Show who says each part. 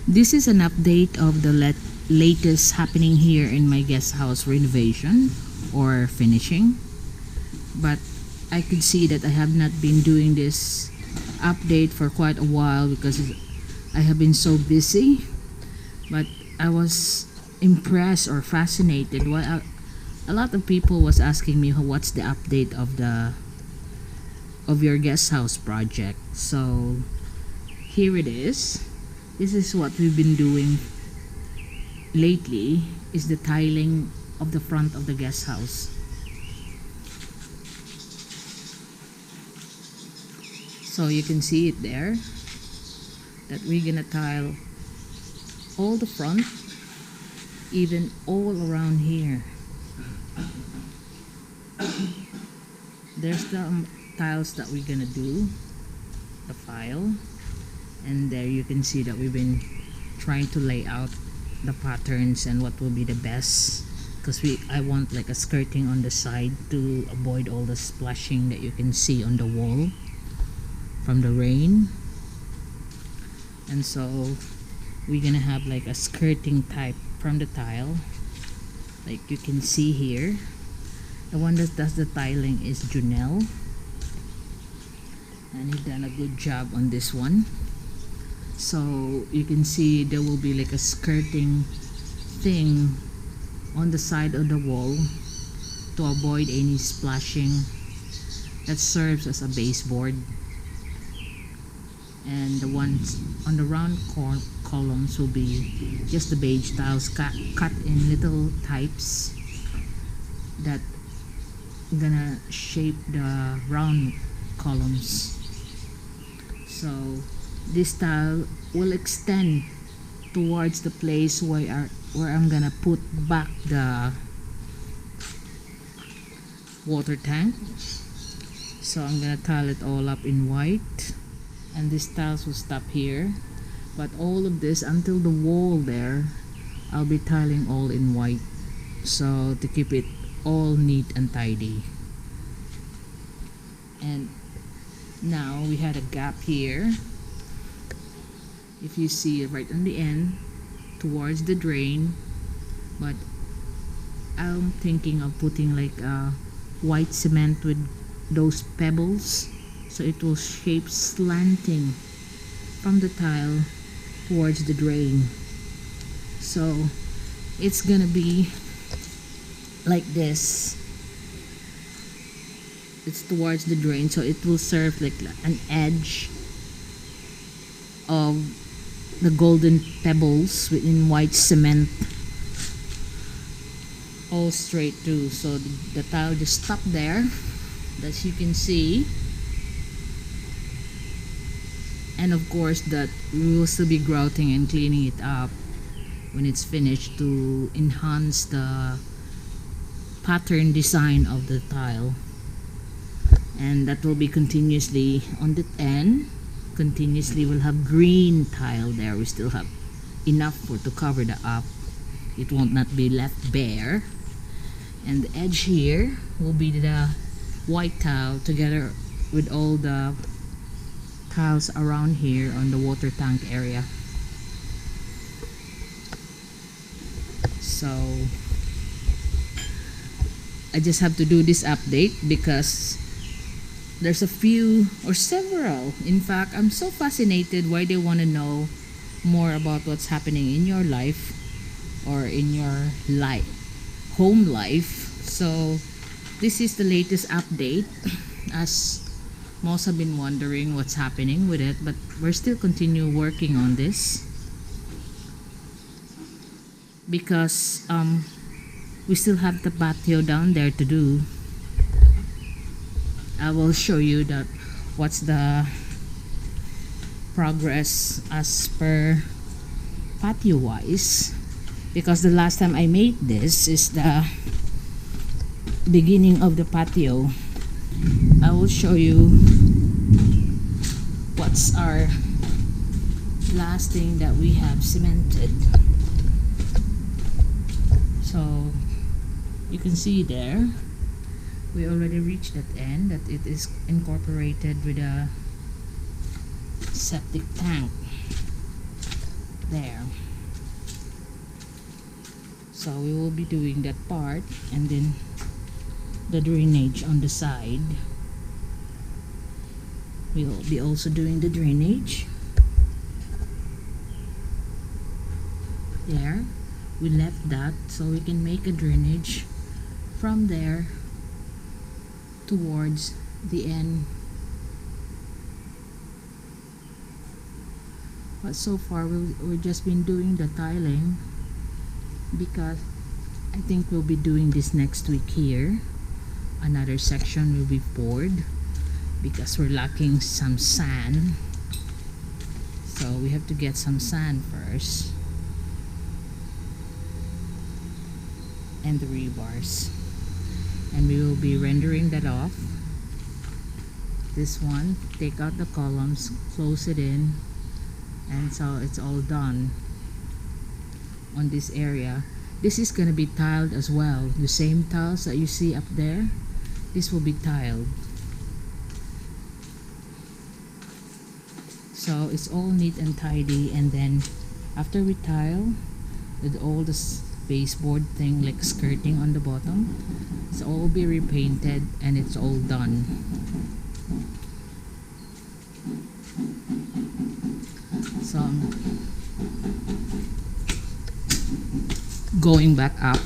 Speaker 1: This is an update of the latest happening here in my guest house renovation or finishing. But I could see that I have not been doing this update for quite a while because I have been so busy. But I was impressed or fascinated. A lot of people was asking me what's the update of your guest house project. So here it is. This is what we've been doing lately, is the tiling of the front of the guest house. So you can see it there that we're gonna tile all the front, even all around here. There's the tiles that we're gonna do, the file, and there you can see that we've been trying to lay out the patterns and what will be the best, because I want like a skirting on the side to avoid all the splashing that you can see on the wall from the rain. And so we're gonna have like a skirting type from the tile, like you can see here. The one that does the tiling is Junelle, and he done a good job on this one. So you can see there will be like a skirting thing on the side of the wall to avoid any splashing. That serves as a baseboard. And the ones on the round columns will be just the beige tiles cut in little types that gonna shape the round columns. So this tile will extend towards the place where I'm gonna put back the water tank. So I'm gonna tile it all up in white, and these tiles will stop here, but all of this until the wall there, I'll be tiling all in white, so to keep it all neat and tidy. And now we had a gap here, if you see it right on the end towards the drain, but I'm thinking of putting like a white cement with those pebbles, so it will shape slanting from the tile towards the drain. So it's gonna be like this. It's towards the drain, so it will serve like an edge of the golden pebbles within white cement, all straight through. So the tile just stop there, as you can see. And of course that we will still be grouting and cleaning it up when it's finished to enhance the pattern design of the tile. And that will be continuously on the end. Continuously we'll have green tile there. We still have enough to cover the up. It won't not be left bare. And the edge here will be the white tile together with all the tiles around here on the water tank area. So I just have to do this update because there's a few or several, in fact I'm so fascinated why they want to know more about what's happening in your life or in your home life. So this is the latest update, as most have been wondering what's happening with it, but we're still continue working on this because we still have the patio down there to do. I will show you that what's the progress as per patio wise, because the last time I made this is the beginning of the patio. I will show you what's our last thing that we have cemented. So you can see there we already reached that end, that it is incorporated with a septic tank. there. So we will be doing that part, and then the drainage on the side. We will be also doing the drainage. There, we left that so we can make a drainage from there towards the end. But so far we've just been doing the tiling, because I think we'll be doing this next week here. Another section will be poured because we're lacking some sand, so we have to get some sand first, and the rebars, and we will be rendering that off. This one, take out the columns, close it in, and so it's all done on this area. This is gonna be tiled as well. The same tiles that you see up there, this will be tiled. So it's all neat and tidy, and then after we tile with all the baseboard thing like skirting on the bottom, it's all be repainted and it's all done. So I'm going back up.